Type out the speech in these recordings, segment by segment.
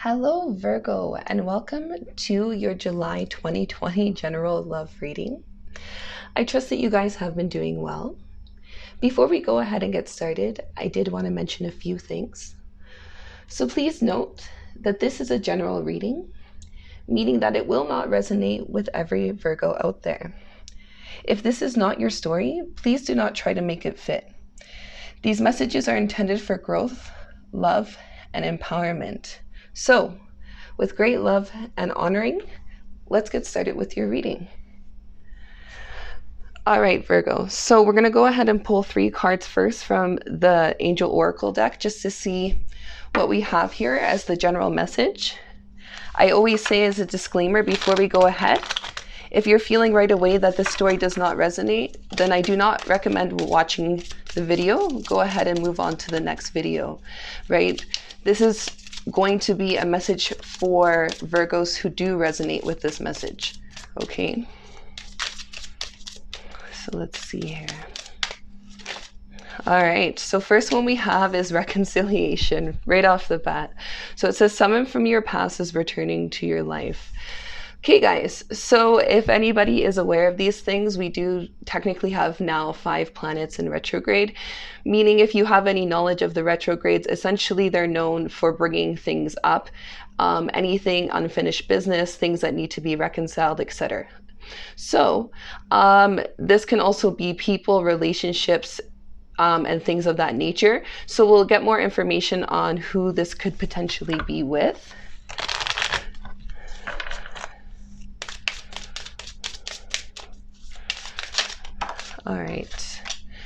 Hello, Virgo, and welcome to your July 2020 general love reading. I trust that you guys have been doing well. Before we go ahead and get started, I did want to mention a few things. So please note that this is a general reading, meaning that it will not resonate with every Virgo out there. If this is not your story, please do not try to make it fit. These messages are intended for growth, love, and empowerment. So, with great love and honoring, let's get started with your reading. All right, Virgo. So we're going to go ahead and pull 3 cards first from the Angel Oracle deck just to see what we have here as the general message. I always say as a disclaimer before we go ahead, if you're feeling right away that the story does not resonate, then I do not recommend watching the video. Go ahead and move on to the next video, right? This is going to be a message for Virgos who do resonate with this message, okay? So let's see here. All right, so first one we have is reconciliation right off the bat. So it says someone from your past is returning to your life. Okay, guys, so if anybody is aware of these things, we do technically have now 5 planets in retrograde, meaning if you have any knowledge of the retrogrades, essentially they're known for bringing things up, anything unfinished business, things that need to be reconciled, etc. So this can also be people, relationships, and things of that nature. So we'll get more information on who this could potentially be with. All right,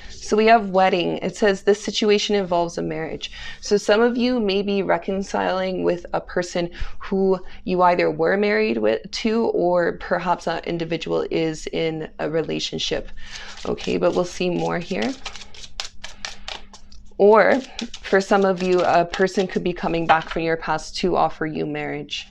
so we have wedding. It says this situation involves a marriage. So some of you may be reconciling with a person who you either were married to, or perhaps that individual is in a relationship. Okay, but we'll see more here. Or for some of you, a person could be coming back from your past to offer you marriage.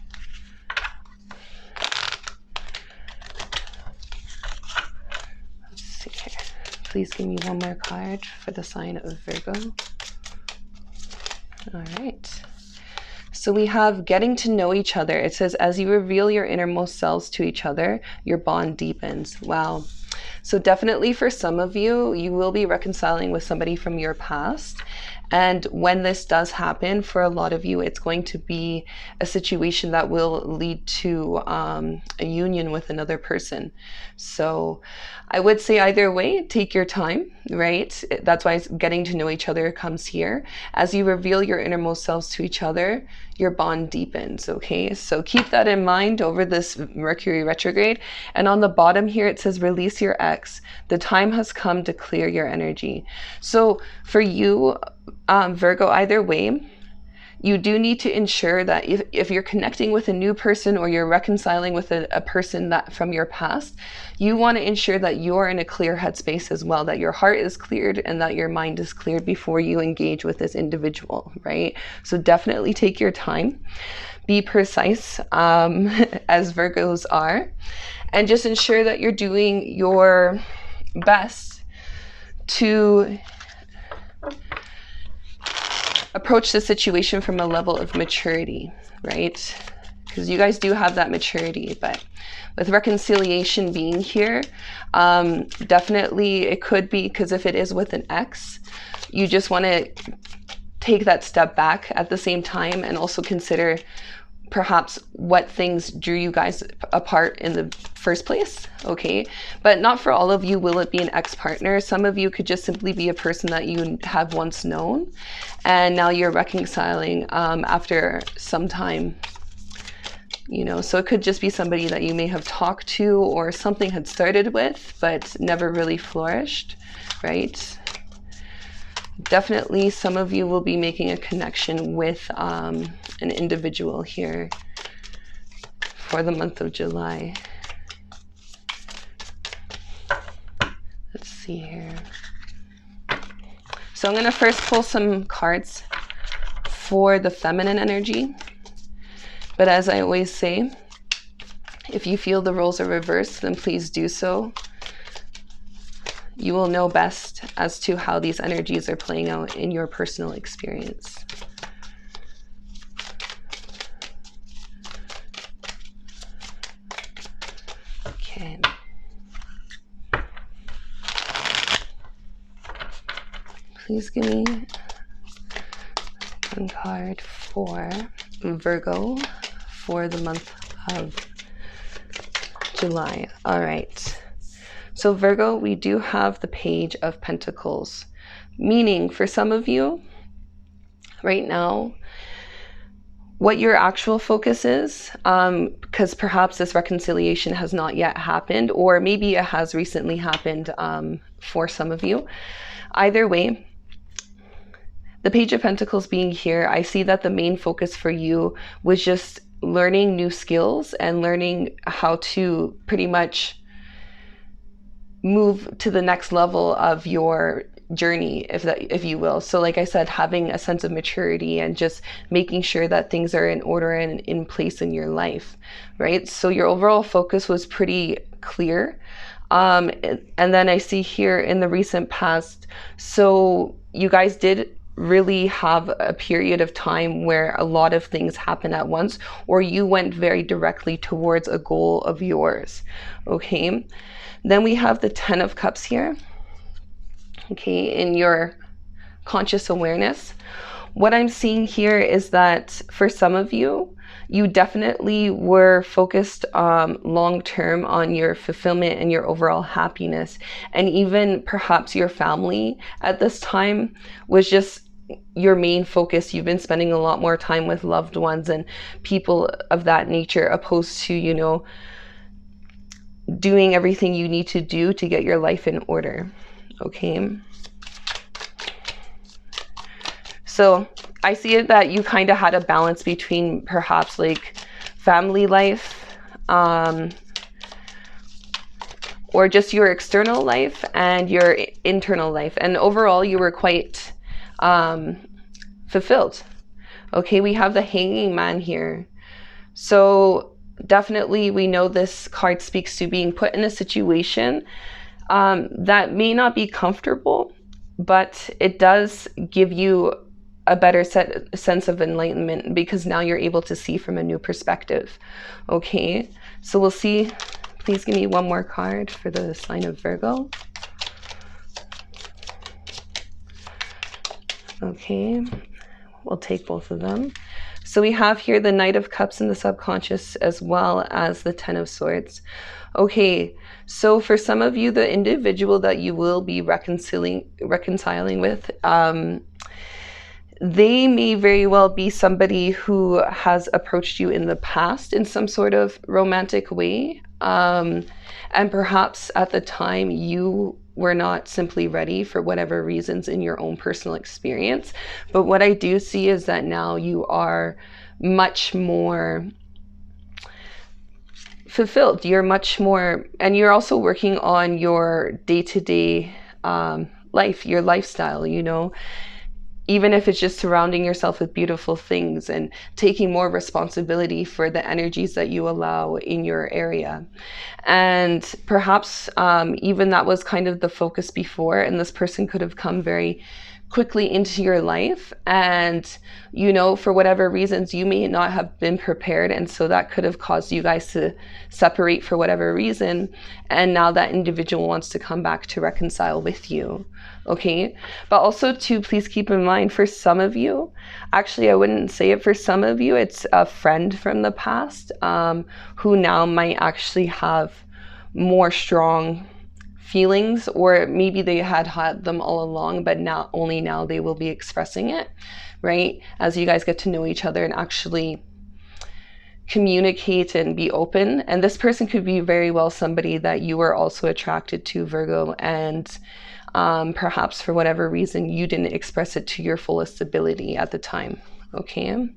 Please give me one more card for the sign of Virgo. All right. So we have getting to know each other. It says, as you reveal your innermost selves to each other, your bond deepens. Wow. So definitely for some of you, you will be reconciling with somebody from your past. And when this does happen, for a lot of you, it's going to be a situation that will lead to a union with another person. So I would say either way, take your time, right? That's why getting to know each other comes here. As you reveal your innermost selves to each other, your bond deepens, okay? So keep that in mind over this Mercury retrograde. And on the bottom here, it says, release your ex. The time has come to clear your energy. So for you, Virgo, either way, you do need to ensure that if you're connecting with a new person or you're reconciling with a person that from your past, you want to ensure that you're in a clear headspace as well, that your heart is cleared and that your mind is cleared before you engage with this individual, right? So definitely take your time, be precise, as Virgos are, and just ensure that you're doing your best to approach the situation from a level of maturity, right? Because you guys do have that maturity, but with reconciliation being here, definitely it could be, because if it is with an ex, you just want to take that step back at the same time and also consider perhaps what things drew you guys apart in the first place, okay? But not for all of you will it be an ex-partner. Some of you could just simply be a person that you have once known, and now you're reconciling after some time, you know? So it could just be somebody that you may have talked to or something had started with, but never really flourished, right? Definitely some of you will be making a connection with an individual here for the month of July. Let's see here. So I'm going to first pull some cards for the feminine energy. But as I always say, if you feel the roles are reversed, then please do so. You will know best as to how these energies are playing out in your personal experience. please give me one card for Virgo for the month of July. All right. So Virgo, we do have the Page of Pentacles, meaning for some of you right now, what your actual focus is, because perhaps this reconciliation has not yet happened, or maybe it has recently happened for some of you. Either way, the Page of Pentacles being here, I see that the main focus for you was just learning new skills and learning how to pretty much move to the next level of your journey, if you will. So like I said, having a sense of maturity and just making sure that things are in order and in place in your life, right? So your overall focus was pretty clear. And then I see here in the recent past, so you guys did really have a period of time where a lot of things happen at once, or you went very directly towards a goal of yours. Okay. Then we have the 10 of Cups here. Okay, in your conscious awareness. What I'm seeing here is that for some of you, you definitely were focused long-term on your fulfillment and your overall happiness. And even perhaps your family at this time was just your main focus. You've been spending a lot more time with loved ones and people of that nature, opposed to, you know, doing everything you need to do to get your life in order. Okay. So I see it that you kind of had a balance between perhaps like family life, or just your external life and your internal life. And overall, you were quite fulfilled. Okay, we have the Hanging Man here. So definitely we know this card speaks to being put in a situation that may not be comfortable, but it does give you a better sense of enlightenment, because now you're able to see from a new perspective. Okay, so we'll see. Please give me one more card for the sign of Virgo. Okay, we'll take both of them. So we have here the Knight of Cups in the subconscious, as well as the 10 of Swords. Okay, so for some of you, the individual that you will be reconciling with, they may very well be somebody who has approached you in the past in some sort of romantic way. And perhaps at the time you were not simply ready for whatever reasons in your own personal experience. But what I do see is that now you are much more fulfilled. You're much more, and you're also working on your day-to-day life, your lifestyle, you know, even if it's just surrounding yourself with beautiful things and taking more responsibility for the energies that you allow in your area. And perhaps even that was kind of the focus before, and this person could have come very quickly into your life, and you know, for whatever reasons you may not have been prepared, and so that could have caused you guys to separate for whatever reason, and now that individual wants to come back to reconcile with you. Okay, but also too, please keep in mind, for some of you, actually I wouldn't say it, for some of you it's a friend from the past who now might actually have more strong feelings, or maybe they had them all along, but now only now they will be expressing it, right? As you guys get to know each other and actually communicate and be open. And this person could be very well somebody that you were also attracted to, Virgo, and perhaps for whatever reason you didn't express it to your fullest ability at the time. Okay,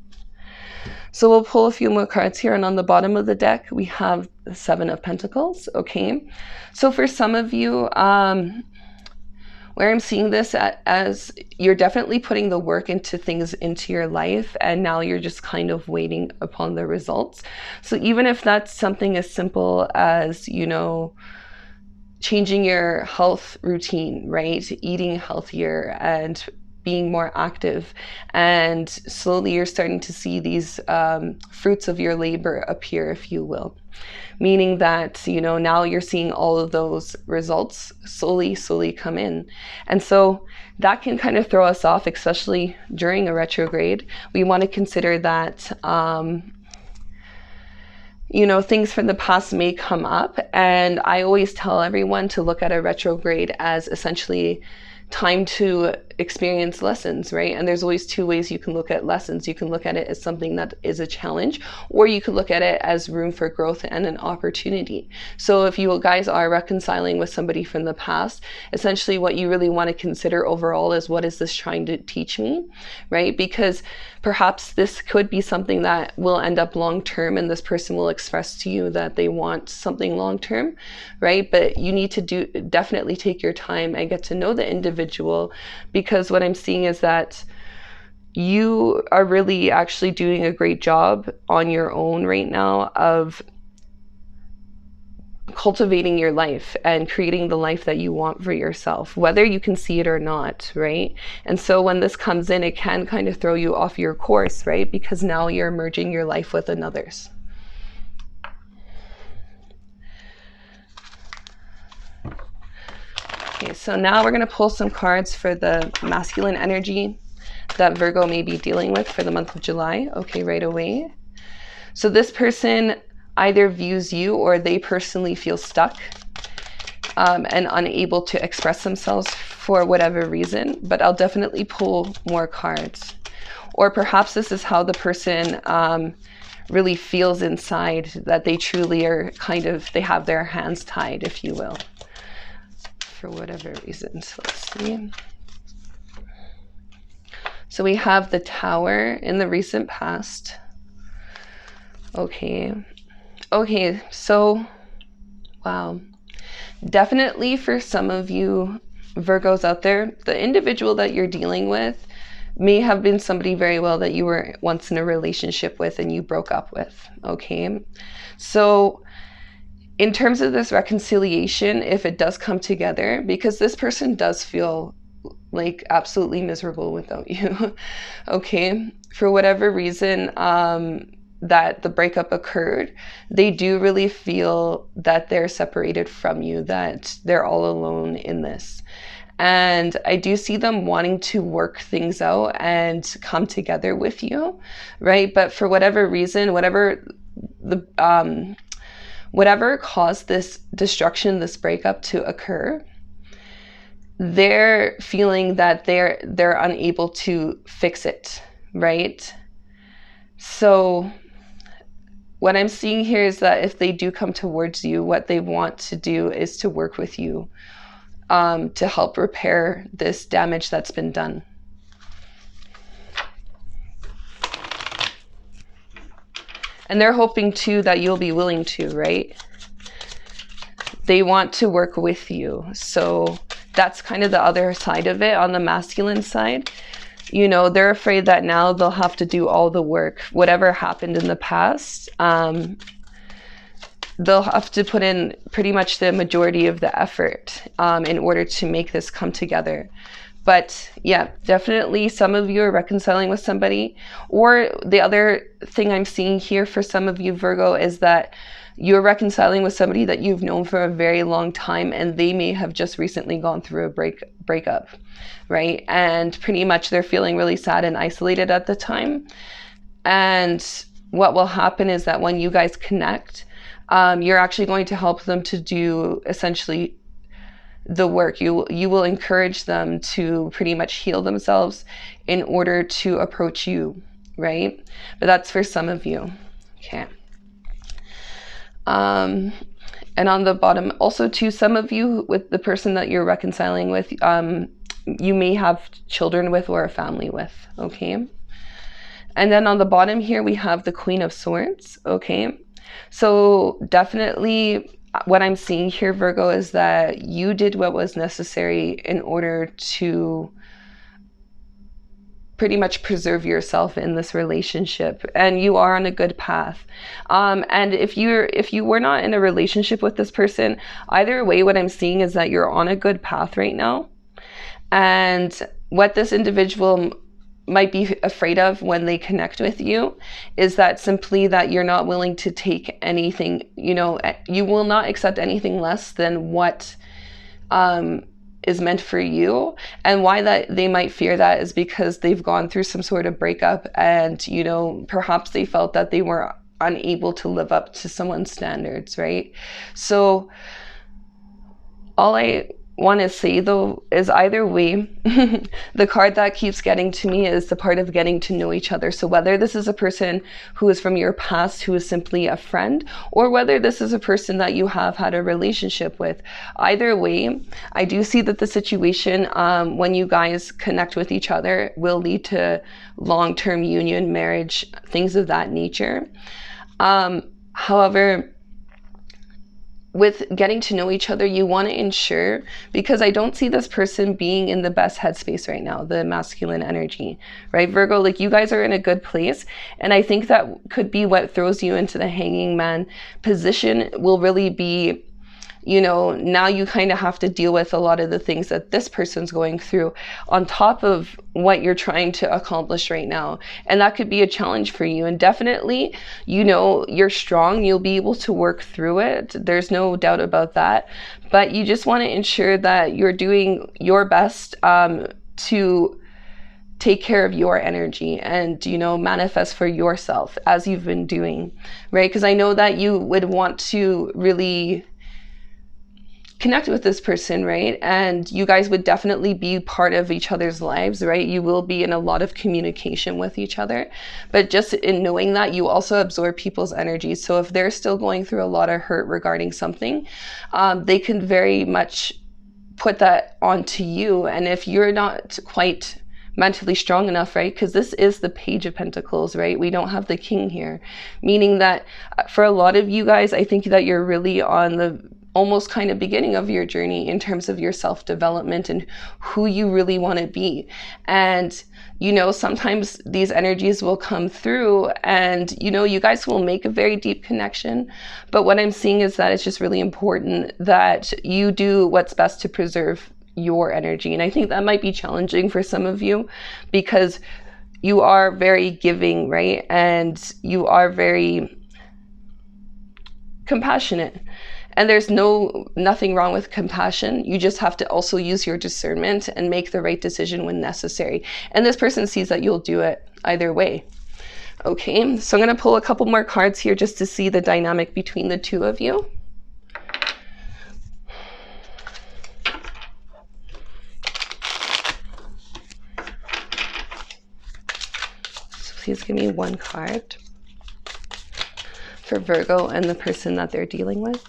so we'll pull a few more cards here, and on the bottom of the deck we have the 7 of Pentacles. Okay, so for some of you, where I'm seeing this as you're definitely putting the work into things into your life, and now you're just kind of waiting upon the results. So even if that's something as simple as, you know, changing your health routine, right? Eating healthier and being more active, and slowly you're starting to see these fruits of your labor appear, if you will. Meaning that, you know, now you're seeing all of those results slowly come in. And so that can kind of throw us off, especially during a retrograde. We want to consider that, you know, things from the past may come up. And I always tell everyone to look at a retrograde as essentially time to experience lessons, right? And there's always two ways you can look at lessons. You can look at it as something that is a challenge, or you could look at it as room for growth and an opportunity. So if you guys are reconciling with somebody from the past, essentially what you really want to consider overall is, what is this trying to teach me, right? Because perhaps this could be something that will end up long-term, and this person will express to you that they want something long-term, right? But you need to definitely take your time and get to know the individual, because what I'm seeing is that you are really actually doing a great job on your own right now of cultivating your life and creating the life that you want for yourself, whether you can see it or not, right? And so when this comes in, it can kind of throw you off your course, right? Because now you're merging your life with another's. Okay, so now we're going to pull some cards for the masculine energy that Virgo may be dealing with for the month of July. Okay, right away. So this person either views you, or they personally feel stuck and unable to express themselves for whatever reason, but I'll definitely pull more cards. Or perhaps this is how the person really feels inside, that they truly are they have their hands tied, if you will, for whatever reasons. Let's see. So we have the Tower in the recent past. Okay, so wow. Definitely for some of you Virgos out there, the individual that you're dealing with may have been somebody very well that you were once in a relationship with and you broke up with, okay? So in terms of this reconciliation, if it does come together, because this person does feel like absolutely miserable without you, okay? For whatever reason that the breakup occurred, they do really feel that they're separated from you, that they're all alone in this. And I do see them wanting to work things out and come together with you, right? But for whatever reason, whatever caused this destruction, this breakup to occur, they're feeling that they're unable to fix it, right? So what I'm seeing here is that if they do come towards you, what they want to do is to work with you to help repair this damage that's been done. And they're hoping too that you'll be willing to, right? They want to work with you. So that's kind of the other side of it. On the masculine side, you know, they're afraid that now they'll have to do all the work. Whatever happened in the past, they'll have to put in pretty much the majority of the effort in order to make this come together. But yeah, definitely some of you are reconciling with somebody. Or the other thing I'm seeing here for some of you Virgo is that you're reconciling with somebody that you've known for a very long time, and they may have just recently gone through a breakup, right? And pretty much they're feeling really sad and isolated at the time. And what will happen is that when you guys connect, you're actually going to help them to do essentially the work. You will encourage them to pretty much heal themselves in order to approach you, right? But that's for some of you. Okay. And on the bottom also too, some of you with the person that you're reconciling with, you may have children with or a family with, okay? And then on the bottom here, we have the Queen of Swords, okay? So definitely what I'm seeing here, Virgo, is that you did what was necessary in order to pretty much preserve yourself in this relationship, and you are on a good path. And if you were not in a relationship with this person, either way, what I'm seeing is that you're on a good path right now. And what this individual might be afraid of when they connect with you is that simply that you're not willing to take anything, you will not accept anything less than what is meant for you. And why that they might fear that is because they've gone through some sort of breakup, and perhaps they felt that they were unable to live up to someone's standards, right? So all I want to say though is, either way, the card that keeps getting to me is the part of getting to know each other. So whether this is a person who is from your past, who is simply a friend, or whether this is a person that you have had a relationship with, either way, I do see that the situation, when you guys connect with each other, will lead to long-term union, marriage, things of that nature. However, with getting to know each other, you want to ensure, because I don't see this person being in the best headspace right now, the masculine energy, right? Virgo, like, you guys are in a good place. And I think that could be what throws you into the hanging man position, will really be, now you kind of have to deal with a lot of the things that this person's going through on top of what you're trying to accomplish right now. And that could be a challenge for you. And definitely, you're strong. You'll be able to work through it. There's no doubt about that. But you just want to ensure that you're doing your best to take care of your energy and, manifest for yourself as you've been doing, right? Because I know that you would want to really connect with this person, right? And you guys would definitely be part of each other's lives, right? You will be in a lot of communication with each other, but just in knowing that, you also absorb people's energy. So if they're still going through a lot of hurt regarding something, they can very much put that onto you. And if you're not quite mentally strong enough, right? Because this is the Page of Pentacles, right? We don't have the King here, meaning that for a lot of you guys, I think that you're really on the almost kind of beginning of your journey in terms of your self-development and who you really want to be. And, sometimes these energies will come through and, you guys will make a very deep connection. But what I'm seeing is that it's just really important that you do what's best to preserve your energy. And I think that might be challenging for some of you because you are very giving, right? And you are very compassionate. And there's nothing wrong with compassion. You just have to also use your discernment and make the right decision when necessary. And this person sees that you'll do it either way. Okay, so I'm going to pull a couple more cards here just to see the dynamic between the two of you. So please give me one card for Virgo and the person that they're dealing with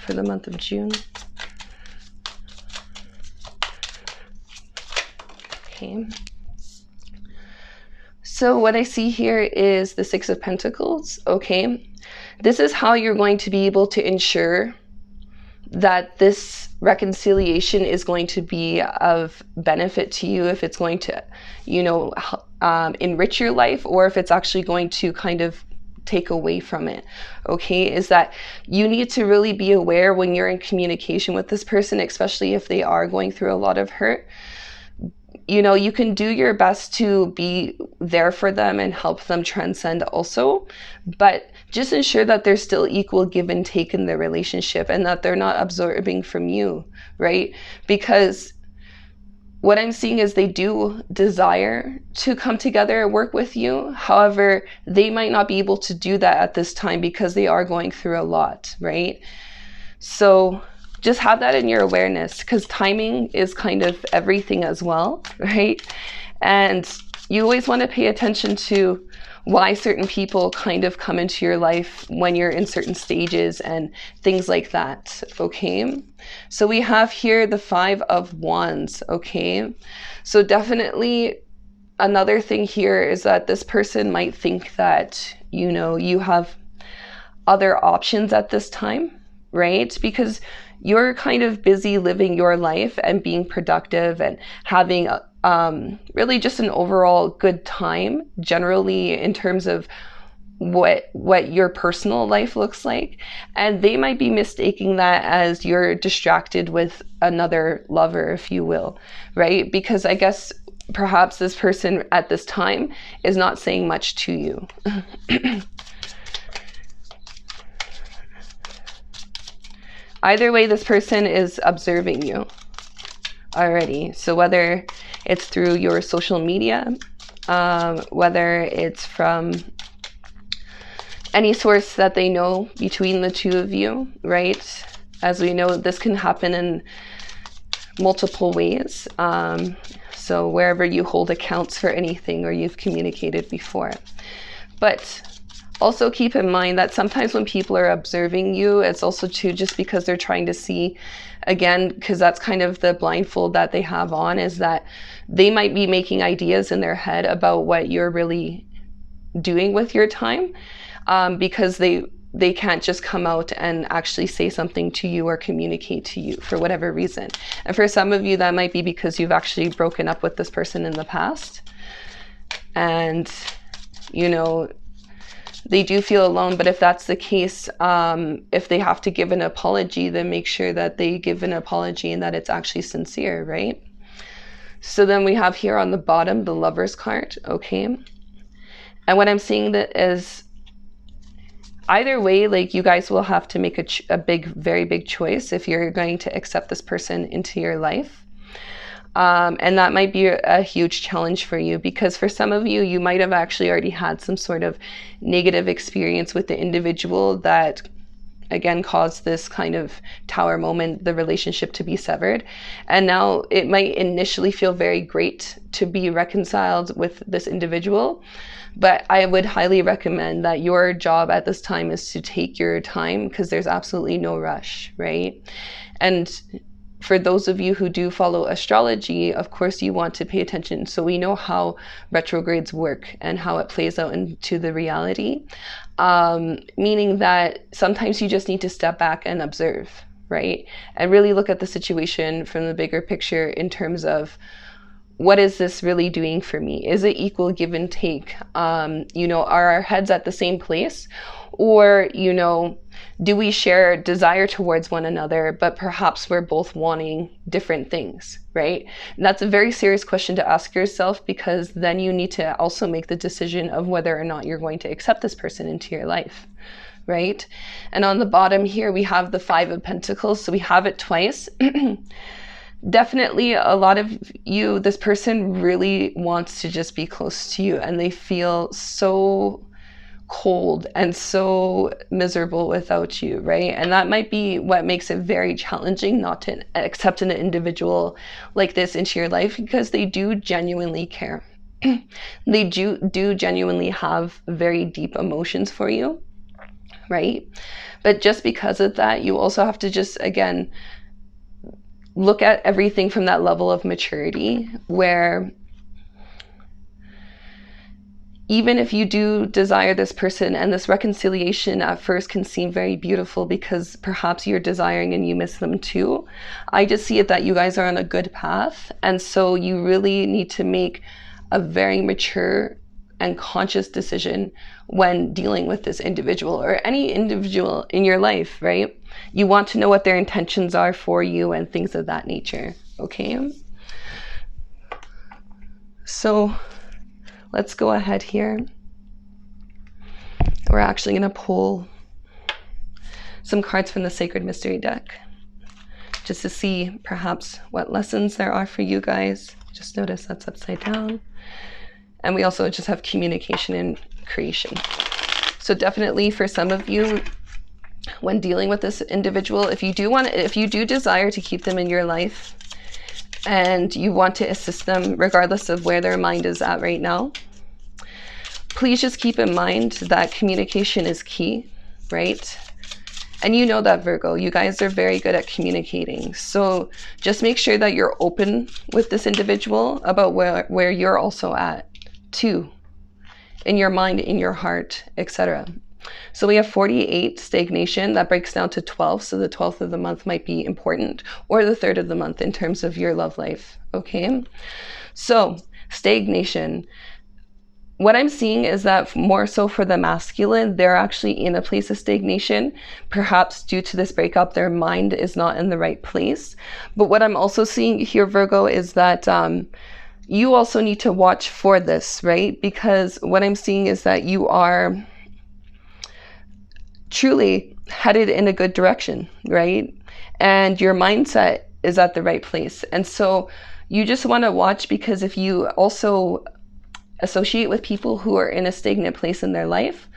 for the month of June. Okay. So what I see here is the Six of Pentacles. Okay. This is how you're going to be able to ensure that this reconciliation is going to be of benefit to you, if it's going to, enrich your life, or if it's actually going to kind of take away from it. Okay, is that you need to really be aware when you're in communication with this person, especially if they are going through a lot of hurt. You can do your best to be there for them and help them transcend also, but just ensure that there's still equal give and take in the relationship and that they're not absorbing from you, right? Because what I'm seeing is they do desire to come together and work with you. However, they might not be able to do that at this time because they are going through a lot, right? So just have that in your awareness, because timing is kind of everything as well, right? And you always want to pay attention to why certain people kind of come into your life when you're in certain stages and things like that, okay? So we have here the Five of Wands, okay? So definitely another thing here is that this person might think that, you have other options at this time, right? Because you're kind of busy living your life and being productive and having really just an overall good time generally in terms of what your personal life looks like. And they might be mistaking that as you're distracted with another lover, if you will, right? Because I guess perhaps this person at this time is not saying much to you. Either way, this person is observing you already. So whether it's through your social media, whether it's from any source that they know between the two of you, right? As we know, this can happen in multiple ways. So wherever you hold accounts for anything or you've communicated before. But also keep in mind that sometimes when people are observing you, it's also too just because they're trying to see, again, because that's kind of the blindfold that they have on, is that they might be making ideas in their head about what you're really doing with your time, because they can't just come out and actually say something to you or communicate to you for whatever reason. And for some of you, that might be because you've actually broken up with this person in the past. And, you know, they do feel alone, but if that's the case, if they have to give an apology, then make sure that they give an apology and that it's actually sincere, right? So then we have here on the bottom, the Lover's card, okay? And what I'm seeing that is, either way, like, you guys will have to make a very big choice if you're going to accept this person into your life. And that might be a huge challenge for you, because for some of you, you might have actually already had some sort of negative experience with the individual that, again, caused this kind of tower moment, the relationship to be severed. And now it might initially feel very great to be reconciled with this individual. But I would highly recommend that your job at this time is to take your time, because there's absolutely no rush, right? And for those of you who do follow astrology, of course, you want to pay attention. So we know how retrogrades work and how it plays out into the reality, meaning that sometimes you just need to step back and observe, right? And really look at the situation from the bigger picture in terms of, what is this really doing for me? Is it equal give and take? You know, are our heads at the same place? Or, you know, do we share desire towards one another, but perhaps we're both wanting different things, right? And that's a very serious question to ask yourself, because then you need to also make the decision of whether or not you're going to accept this person into your life, right? And on the bottom here, we have the Five of Pentacles. So we have it twice. Definitely a lot of you, this person really wants to just be close to you, and they feel so cold and so miserable without you, right? And that might be what makes it very challenging not to accept an individual like this into your life, because they do genuinely care. They do genuinely have very deep emotions for you, right? But just because of that, you also have to just, again, look at everything from that level of maturity, where even if you do desire this person, and this reconciliation at first can seem very beautiful because perhaps you're desiring and you miss them too, I just see it that you guys are on a good path. And so you really need to make a very mature and conscious decision when dealing with this individual or any individual in your life, right? You want to know what their intentions are for you and things of that nature, okay? So let's go ahead here. We're actually going to pull some cards from the Sacred Mystery deck just to see perhaps what lessons there are for you guys. Just notice that's upside down. And we also just have communication and creation. So definitely for some of you, when dealing with this individual, if you do desire to keep them in your life and you want to assist them regardless of where their mind is at right now, please just keep in mind that communication is key, right? And you know that, Virgo, you guys are very good at communicating. So just make sure that you're open with this individual about where you're also at too, in your mind, in your heart, etc. So we have 48, stagnation, that breaks down to 12. So the 12th of the month might be important, or the 3rd of the month in terms of your love life, okay? So stagnation, what I'm seeing is that more so for the masculine, they're actually in a place of stagnation. Perhaps due to this breakup, their mind is not in the right place. But what I'm also seeing here, Virgo, is that you also need to watch for this, right? Because what I'm seeing is that you are truly headed in a good direction, right? And your mindset is at the right place. And so you just want to watch, because if you also associate with people who are in a stagnant place in their life,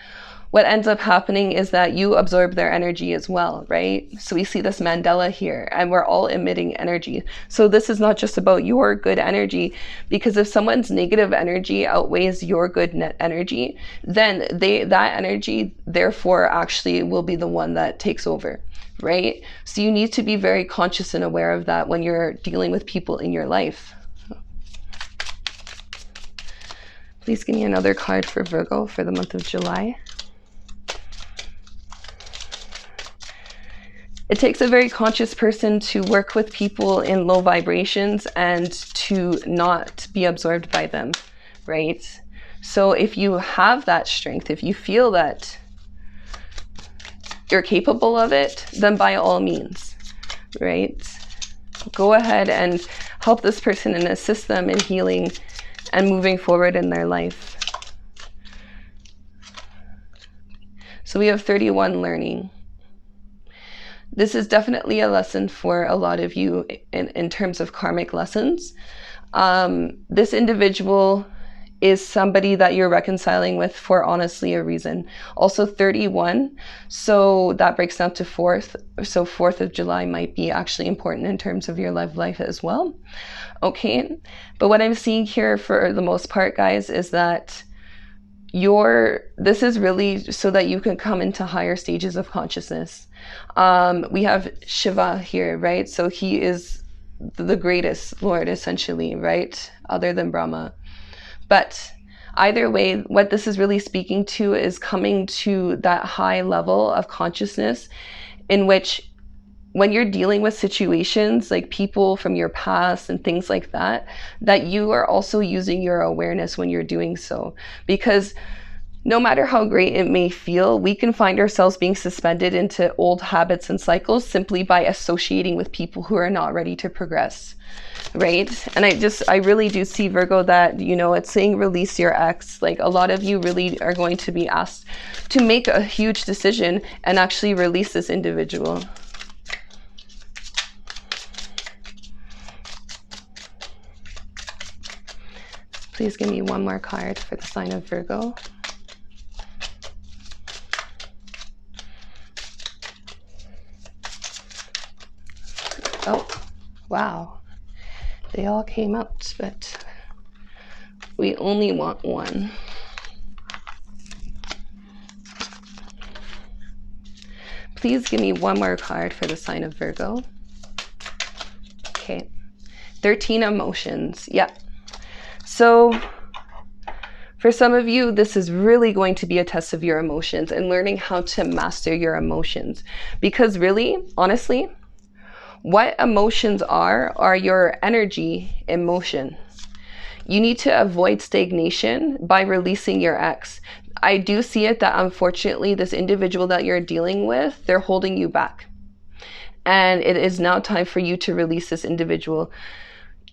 what ends up happening is that you absorb their energy as well, right? So we see this Mandela here, and we're all emitting energy. So this is not just about your good energy, because if someone's negative energy outweighs your good net energy, then that energy therefore actually will be the one that takes over, right? So you need to be very conscious and aware of that when you're dealing with people in your life. Please give me another card for Virgo for the month of July. It takes a very conscious person to work with people in low vibrations and to not be absorbed by them, right? So if you have that strength, if you feel that you're capable of it, then by all means, right? Go ahead and help this person and assist them in healing and moving forward in their life. So we have 31, learning. This is definitely a lesson for a lot of you in terms of karmic lessons. This individual is somebody that you're reconciling with for honestly a reason. Also 31, so that breaks down to 4th. So 4th of July might be actually important in terms of your love life as well. Okay, but what I'm seeing here for the most part, guys, is that this is really so that you can come into higher stages of consciousness. We have Shiva here, right? So he is the greatest Lord, essentially, right? Other than Brahma. But either way, what this is really speaking to is coming to that high level of consciousness in which, when you're dealing with situations like people from your past and things like that, that you are also using your awareness when you're doing so. Because no matter how great it may feel, we can find ourselves being suspended into old habits and cycles simply by associating with people who are not ready to progress, right? And I really do see, Virgo, that, it's saying release your ex. Like, a lot of you really are going to be asked to make a huge decision and actually release this individual. Please give me one more card for the sign of Virgo. Oh, wow. They all came out, but we only want one. Please give me one more card for the sign of Virgo. Okay. 13 emotions. Yeah. So for some of you, this is really going to be a test of your emotions and learning how to master your emotions. Because really, honestly, what emotions are your energy in motion. You need to avoid stagnation by releasing your ex. I do see it that, unfortunately, this individual that you're dealing with, they're holding you back. And it is now time for you to release this individual.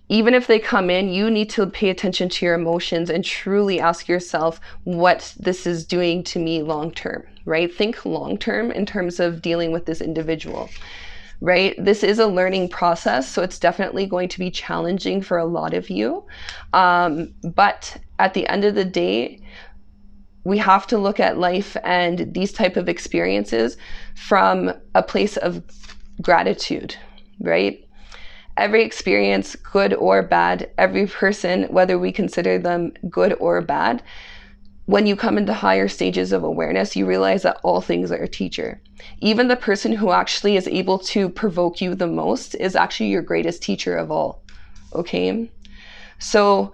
Even if they come in, you need to pay attention to your emotions and truly ask yourself what this is doing to me long term, right? Think long term in terms of dealing with this individual. Right? This is a learning process, so it's definitely going to be challenging for a lot of you. But at the end of the day, we have to look at life and these type of experiences from a place of gratitude, right? Every experience, good or bad, every person, whether we consider them good or bad, when you come into higher stages of awareness, you realize that all things are a teacher. Even the person who actually is able to provoke you the most is actually your greatest teacher of all. Okay? So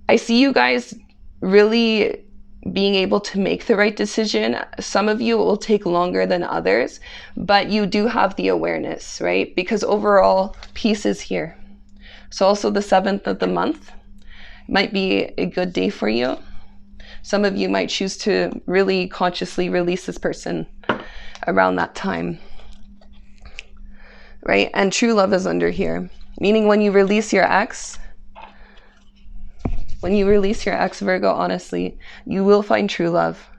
I see you guys really being able to make the right decision. Some of you, it will take longer than others, but you do have the awareness, right? Because overall, peace is here. So also the 7th of the month might be a good day for you. Some of you might choose to really consciously release this person around that time, right? And true love is under here, meaning when you release your ex, When you release your ex, Virgo, honestly, you will find true love.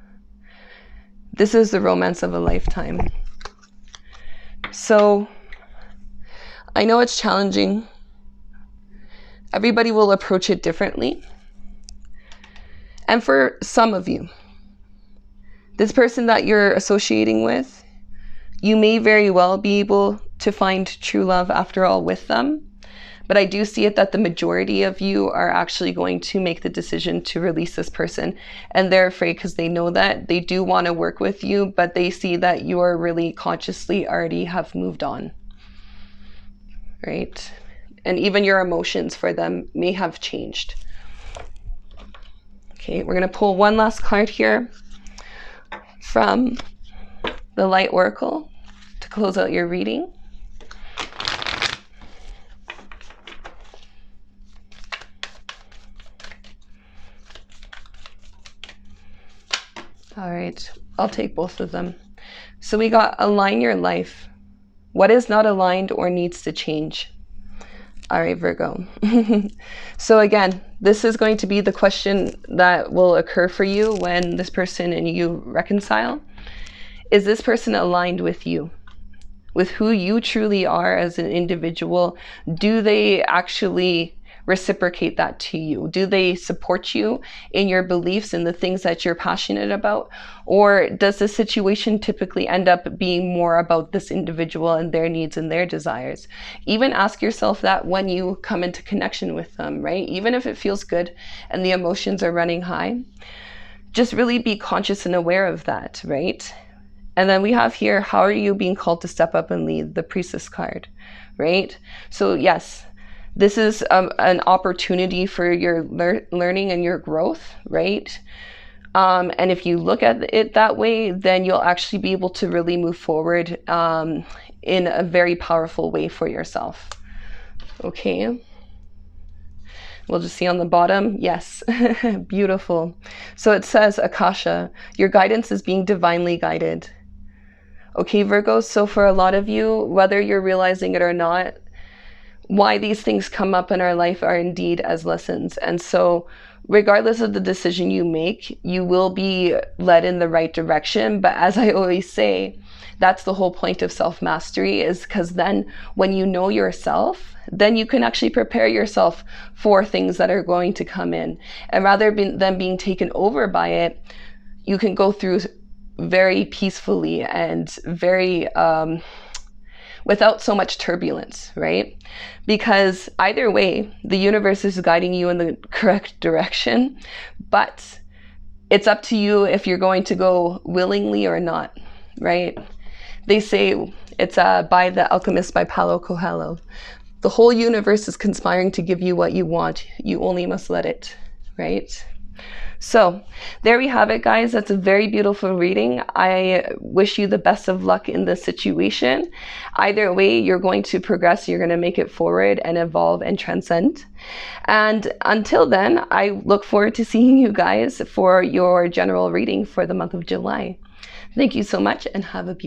This is the romance of a lifetime. So I know it's challenging. Everybody will approach it differently. And for some of you, this person that you're associating with, you may very well be able to find true love after all with them. But I do see it that the majority of you are actually going to make the decision to release this person. And they're afraid because they know that they do want to work with you, but they see that you are really consciously already have moved on. Right? And even your emotions for them may have changed. Okay, we're going to pull one last card here from the Light Oracle to close out your reading. All right, I'll take both of them. So we got align your life. What is not aligned or needs to change? All right, Virgo. So again, this is going to be the question that will occur for you when this person and you reconcile. Is this person aligned with you? With who you truly are as an individual? Do they actually reciprocate that to you? Do they support you in your beliefs and the things that you're passionate about? Or does the situation typically end up being more about this individual and their needs and their desires? Even ask yourself that when you come into connection with them, right? Even if it feels good and the emotions are running high, just really be conscious and aware of that, right? And then we have here, how are you being called to step up and lead? The Priestess card, right? So yes, this is an opportunity for your learning and your growth, right? And if you look at it that way, then you'll actually be able to really move forward in a very powerful way for yourself. Okay. We'll just see on the bottom. Yes. Beautiful. So it says, Akasha, your guidance is being divinely guided. Okay, Virgo. So for a lot of you, whether you're realizing it or not, why these things come up in our life are indeed as lessons. And so regardless of the decision you make, you will be led in the right direction. But as I always say, that's the whole point of self-mastery, is because then when you know yourself, then you can actually prepare yourself for things that are going to come in. And rather than being taken over by it, you can go through very peacefully and very without so much turbulence, right? Because either way, the universe is guiding you in the correct direction, but it's up to you if you're going to go willingly or not, right? They say it's by The Alchemist by Paulo Coelho. The whole universe is conspiring to give you what you want. You only must let it, right? So there we have it, guys. That's a very beautiful reading. I wish you the best of luck in this situation. Either way, you're going to progress. You're going to make it forward and evolve and transcend. And until then, I look forward to seeing you guys for your general reading for the month of July. Thank you so much and have a beautiful